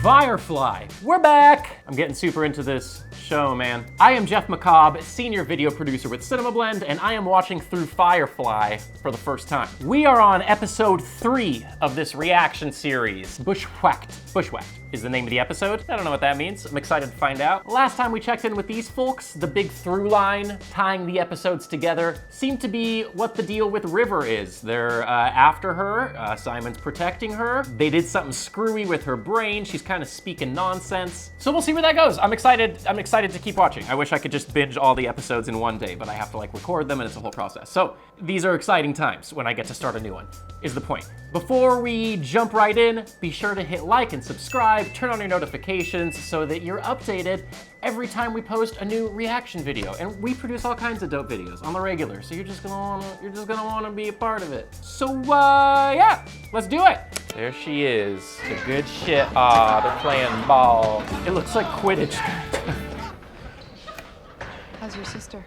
Firefly, we're back! I'm getting super into this show, man. I am Jeff McCobb, senior video producer with CinemaBlend, and I am watching through Firefly for the first time. We are on episode 3 of this reaction series, Bushwhacked. Bushwhacked is the name of the episode. I don't know what that means. I'm excited to find out. Last time we checked in with these folks, the big through line tying the episodes together seemed to be what the deal with River is. They're after her, Simon's protecting her. They did something screwy with her brain. She's kind of speaking nonsense. So we'll see where that goes. I'm excited to keep watching. I wish I could just binge all the episodes in one day, but I have to like record them and it's a whole process. So these are exciting times when I get to start a new one, is the point. Before we jump right in, be sure to hit like and subscribe, turn on your notifications so that you're updated every time we post a new reaction video. And we produce all kinds of dope videos on the regular, so you're just gonna wanna be a part of it. So yeah, let's do it. There she is, the good shit. Ah, they're playing ball. It looks like Quidditch. How's your sister?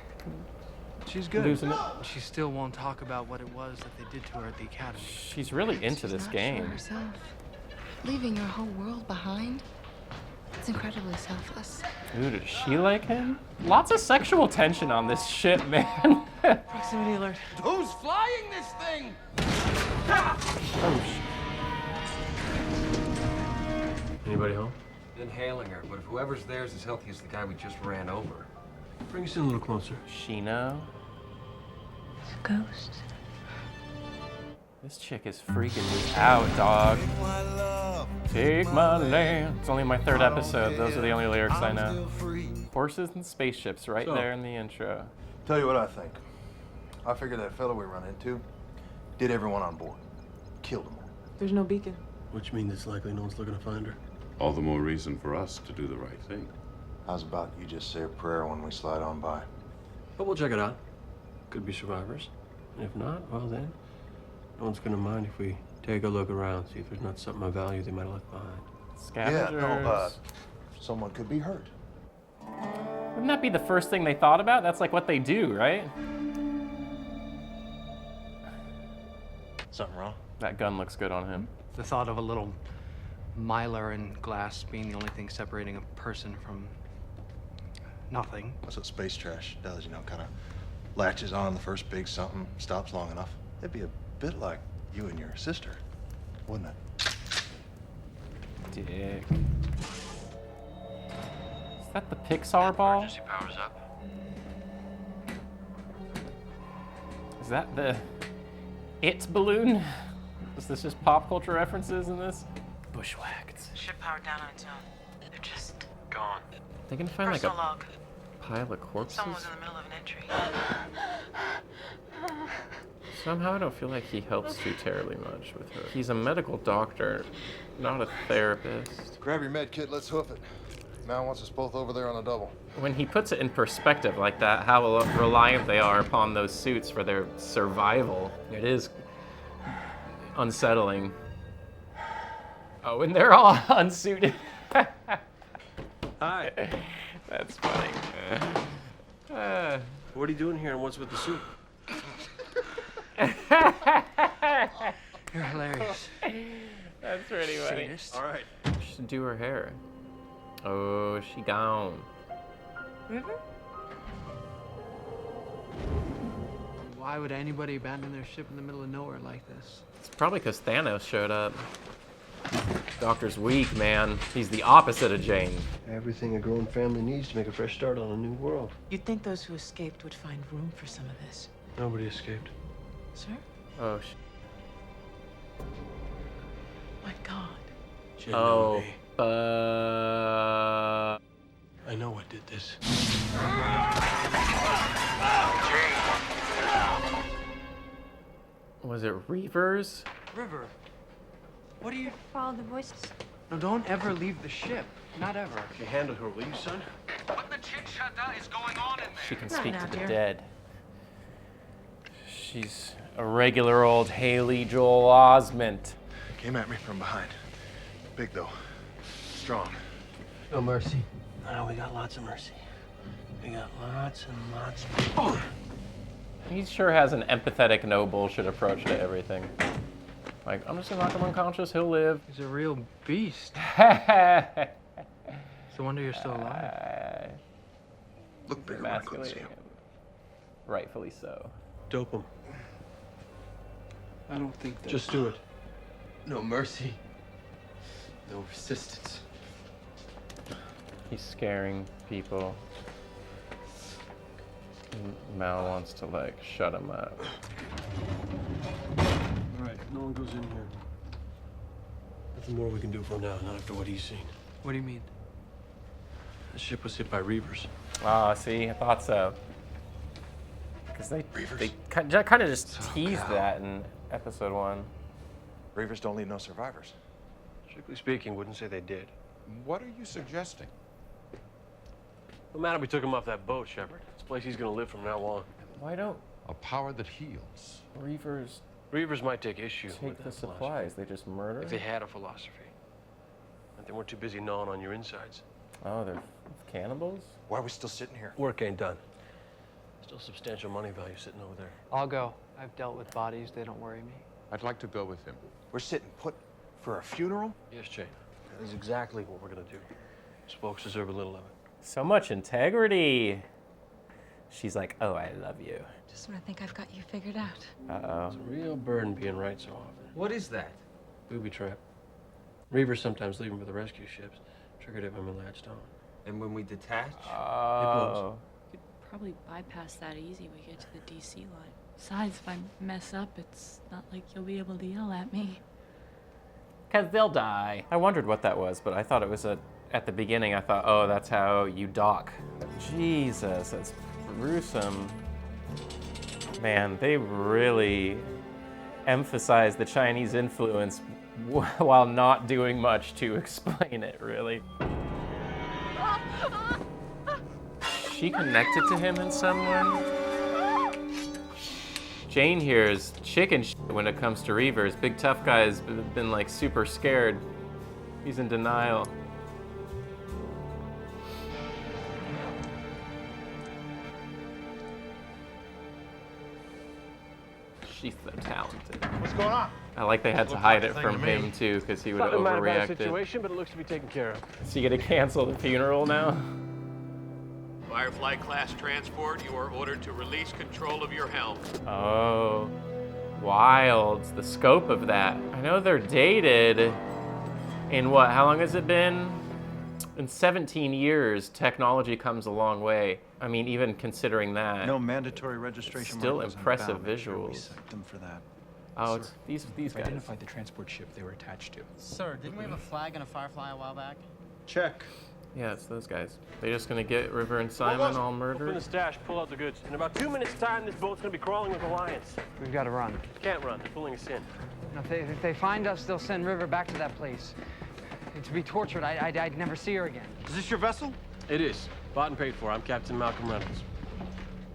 She's good. Losing it. She still won't talk about what it was that they did to her at the academy. She's really into this game. Sure herself. Leaving your whole world behind? It's incredibly selfless. Ooh, does she like him? Lots of sexual tension on this ship, man. Proximity alert. Who's flying this thing? Oh, Anybody home? Been hailing her, but if whoever's there is as healthy as the guy we just ran over. Bring us in a little closer. she know? It's a ghost. This chick is freaking me out, dog. Take my land. It's only my 3rd episode. Those are the only lyrics I know. Horses and spaceships right there in the intro. Tell you what I think. I figure that fellow we run into did everyone on board. Killed them all. There's no beacon. Which means it's likely no one's looking to find her. All the more reason for us to do the right thing. How's about you just say a prayer when we slide on by? But we'll check it out. Could be survivors. And if not, well then, no one's gonna mind if we take a look around, see if there's not something of value they might have left behind. Scavengers. Yeah, no, someone could be hurt. Wouldn't that be the first thing they thought about? That's like what they do, right? Something wrong? That gun looks good on him. The thought of a little mylar in glass being the only thing separating a person from nothing. That's what space trash does, you know, kind of latches on the first big something, stops long enough. It'd be a bit like you and your sister, wouldn't it? Dick. Is that the Pixar ball? Emergency power's up. Is that the It balloon? Is this just pop culture references in this? Bushwhacked. Ship powered down on its own. They're just Gone. They can find like personal a log. pile of corpses? Someone was in the middle of an entry. Somehow I don't feel like he helps too terribly much with her. He's a medical doctor, not a therapist. Grab your med kit, let's hoof it. Mal wants us both over there on a double. When he puts it in perspective like that, how reliant they are upon those suits for their survival, it is unsettling. Oh, and they're all unsuited. Hi. That's funny. What are you doing here and what's with the soup? You're hilarious. That's pretty funny. Sadist. All right. She should do her hair. Oh, she gone. Why would anybody abandon their ship in the middle of nowhere like this? It's probably because Thanos showed up. Doctor's weak, man. He's the opposite of Jane. Everything a grown family needs to make a fresh start on a new world. You'd think those who escaped would find room for some of this. Nobody escaped. Sir? Oh, My God. oh, I know what did this. was it Reavers? River, what are you? Follow the voices. No, don't ever leave the ship. Not ever. You handle her, will you, son? What the chit-chat is going on in there? She can Not speak to out the here. dead. She's a regular old Haley Joel Osment. Came at me from behind. Big though. Strong. No mercy. No, we got lots of mercy. We got lots and lots of... He sure has an empathetic, no bullshit approach to everything. Like, I'm just gonna knock him unconscious, he'll live. He's a real beast. It's a wonder you're still alive. Look bigger when I couldn't see Emasculating him. him. Rightfully so. Dope him. I don't think that. Just do it. No mercy. No resistance. He's scaring people. Mal wants to, like, shut him up. All right, no one goes in here. Nothing more we can do for now, not after what he's seen. What do you mean? The ship was hit by Reavers. Ah, see, I thought so. Because they kind of just teased that in episode 1. Reavers don't leave no survivors. Strictly speaking, wouldn't say they did. What are you suggesting? No matter we took him off that boat, Shepard. This place he's gonna live from now on. Why don't A power that heals. Reavers Reavers might take issue with take the that supplies? They just murder? philosophy. If they had a philosophy. But they weren't too busy gnawing on your insides. Oh, they're cannibals? Why are we still sitting here? Work ain't done. Still substantial money value sitting over there. I'll go. I've dealt with bodies. They don't worry me. I'd like to go with him. We're sitting put for a funeral? Yes, Jane. That is exactly what we're gonna do. These folks deserve a little of it. So much integrity. She's like, oh, I love you. Just when I think I've got you figured out. Uh-oh. It's a real burden being right so often. What is that? Booby trap. Reavers sometimes leave them for the rescue ships. Triggered it when we latched on. And when we detach? Oh. Could probably bypass that easy when we get to the DC line. Besides, if I mess up, it's not like you'll be able to yell at me. Because they'll die. I wondered what that was, but I thought it was at the beginning, I thought, oh, that's how you dock. Jesus, that's gruesome. Man, they really emphasize the Chinese influence while not doing much to explain it, really. She connected to him in some way? Jane here is chicken shit when it comes to Reavers. Big tough guy's been like super scared. He's in denial. She's so talented. What's going on? I like they had to hide it from him too, because he would have Not a bad overreacted. situation, but it looks to be taken care of. So you gonna cancel the funeral now? Firefly class transport, you are ordered to release control of your helm. Oh, wild. The scope of that. I know they're dated in what, how long has it been? In 17 years, technology comes a long way. I mean, even considering that. No mandatory registration. Still markers on the impressive bow. Make sure we visuals. cite them for that. Oh, Sir, it's these guys. Identified the transport ship they were attached to. Sir, didn't we have a flag and a Firefly a while back? Check. Yeah, it's those guys. They just gonna get River and Simon all Open murdered? the stash, pull out the goods. In about 2 minutes' time, this boat's gonna be crawling with Alliance. We've got to run. Can't run, they're pulling us in. Now, if they find us, they'll send River back to that place. To be tortured, I'd never see her again. Is this your vessel? It is. Bought and paid for. I'm Captain Malcolm Reynolds.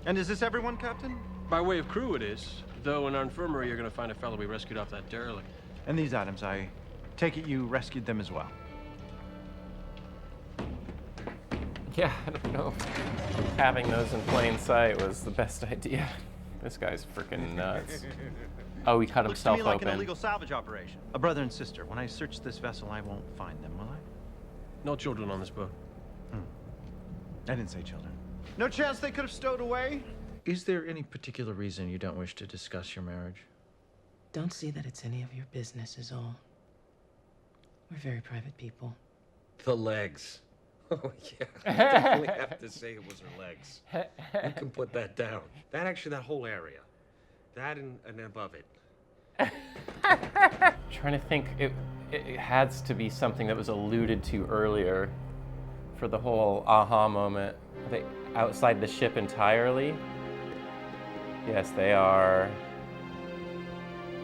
And is this everyone, Captain? By way of crew, it is. Though in our infirmary, you're gonna find a fellow we rescued off that derelict. And these items, I take it you rescued them as well. Yeah, I don't know. Having those in plain sight was the best idea. This guy's freaking nuts. Oh, he cut Looks to himself me like open. an illegal salvage operation. A brother and sister. When I search this vessel, I won't find them, will I? No children on this boat. I didn't say children. No chance they could have stowed away? Is there any particular reason you don't wish to discuss your marriage? Don't see that it's any of your business is all. We're very private people. The legs. Oh, yeah. I definitely have to say it was her legs. You can put that down. That whole area. That and above it. Trying to think, it has to be something that was alluded to earlier for the whole aha moment. Are they outside the ship entirely? Yes, they are.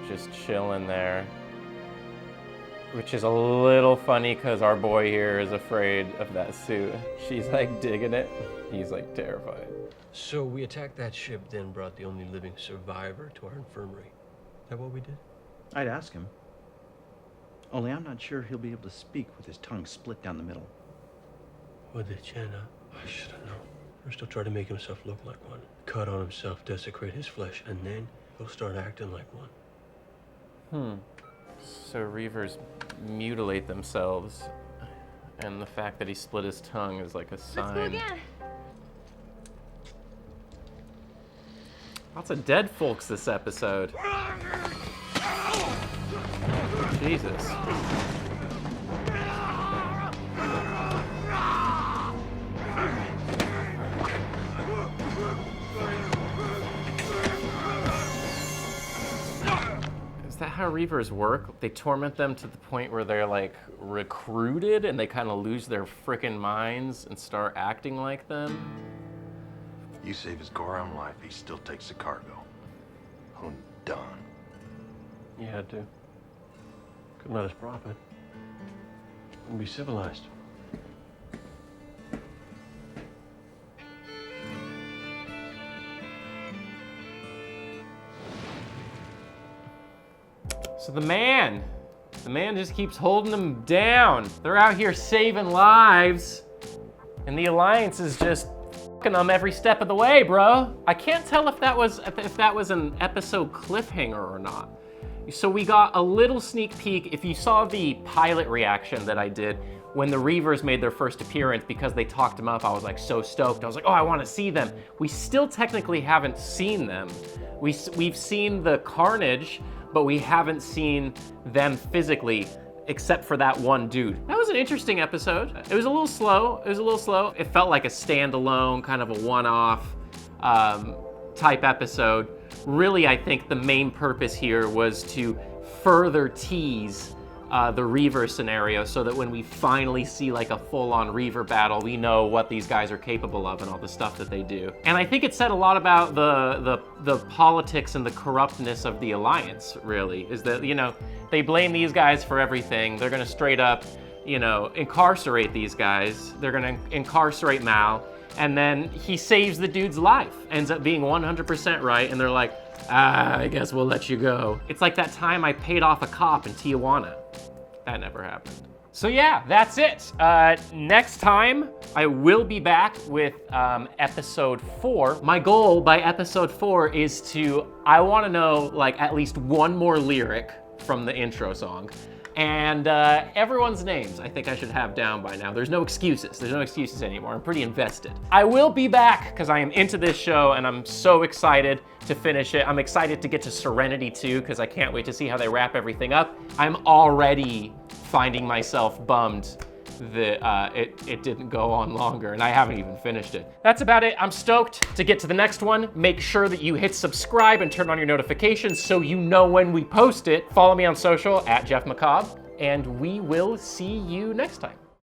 Just chilling there. Which is a little funny because our boy here is afraid of that suit. She's like digging it. He's like terrified. So we attacked that ship, then brought the only living survivor to our infirmary. Is that what we did? I'd ask him. Only I'm not sure he'll be able to speak with his tongue split down the middle. With the chin, I should have known. First he'll try to make himself look like one. Cut on himself, desecrate his flesh, and then he'll start acting like one. So Reavers mutilate themselves, and the fact that he split his tongue is like a sign. Let's go again. Lots of dead folks this episode. Jesus. Is that how Reavers work? They torment them to the point where they're like recruited and they kind of lose their frickin' minds and start acting like them? You save his Goron life, he still takes the cargo. Oh, done. You had to. Couldn't let us profit. Wouldn't be civilized. So the man just keeps holding them down. They're out here saving lives, and the Alliance is just fucking them every step of the way, bro. I can't tell if that was an episode cliffhanger or not. So we got a little sneak peek. If you saw the pilot reaction that I did when the Reavers made their first appearance, because they talked them up, I was like so stoked. I was like, oh, I want to see them. We still technically haven't seen them. We've seen the carnage, but we haven't seen them physically, except for that one dude. That was an interesting episode. It was a little slow. It felt like a standalone, kind of a one-off type episode. Really, I think the main purpose here was to further tease the Reaver scenario so that when we finally see like a full-on Reaver battle, we know what these guys are capable of and all the stuff that they do. And I think it said a lot about the politics and the corruptness of the Alliance, really, is that, you know, they blame these guys for everything. They're gonna straight up, you know, incarcerate these guys. They're gonna incarcerate Mal, and then he saves the dude's life, ends up being 100% right, and they're like, I guess we'll let you go. It's like that time I paid off a cop in Tijuana. That never happened. So yeah, that's it. Next time, I will be back with episode 4. My goal by episode 4 is I wanna know like at least one more lyric from the intro song. And everyone's names I think I should have down by now. There's no excuses. There's no excuses anymore. I'm pretty invested. I will be back because I am into this show and I'm so excited to finish it. I'm excited to get to Serenity too because I can't wait to see how they wrap everything up. I'm already finding myself bummed that it didn't go on longer and I haven't even finished it. That's about it. I'm stoked to get to the next one. Make sure that you hit subscribe and turn on your notifications so you know when we post it. Follow me on social at Jeff McCobb, and we will see you next time.